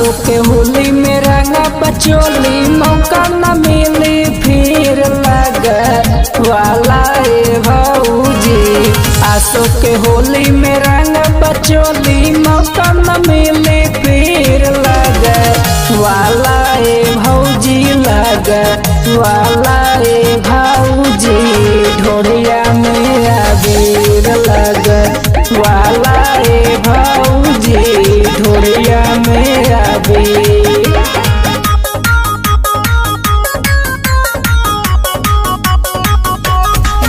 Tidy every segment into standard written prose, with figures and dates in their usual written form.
आंसू के होली में रंग बचोली मौका न मिली फिर लग वाला ए भौजी। आंसू के होली में रंग बचोली मौका न मिली फिर लग वाला ए भौजी लग वाला ए भौजी। ढोरिया में अबीर लग वाला ए भौजी ढोरिया में अबीर।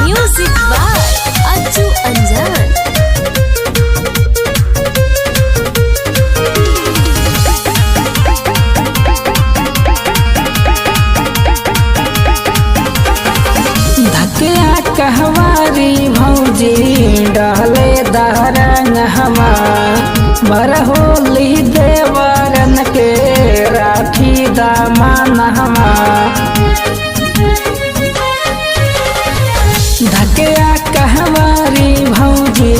म्यूजिक बाय अज्जू अंजान। धकिया कहवारी भौजी डाले दरंग हमा बरहोली देवरन के राखी दामन हमा। धकिया कहवारी भौजी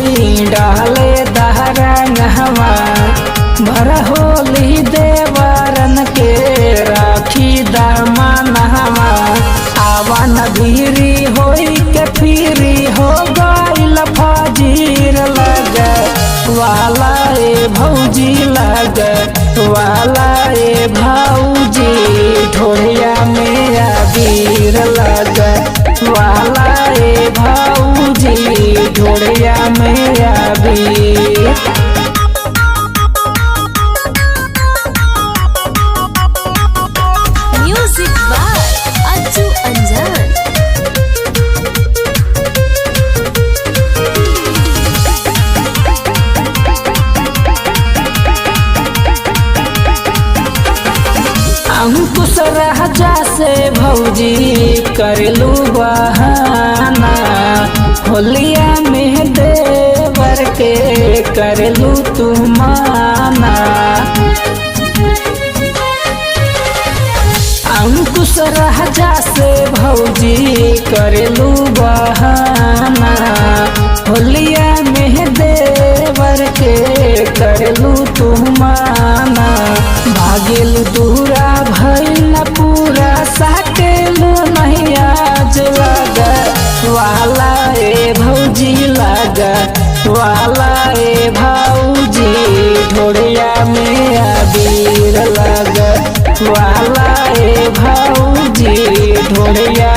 डाले दरंग हमा बरहोली देवरन के राखी दामन हमा। आवन भीरी होई के फिरी हो गइल फाजीर लग वाला ए भौजी लग वाला ए भौजी। ढोरिया में अबीर लग वाला ए भौजी ढोरिया में अबीर। म्यूजिक बाय अज्जू अंजान। अंकुश राजा से भौजी करलू बहाना होलिया में देवर के करलू तू माना। अंकुश राजा से भौजी करलू बहाना होलिया में देवर के करलू तू माना। भागिल दूरा भइल न पूरा साकेलू नहीं आज लग वाला ए भौजी लग वाला ए भौजी। ढोरिया में अबीर लग वाला ए भौजी ढोरिया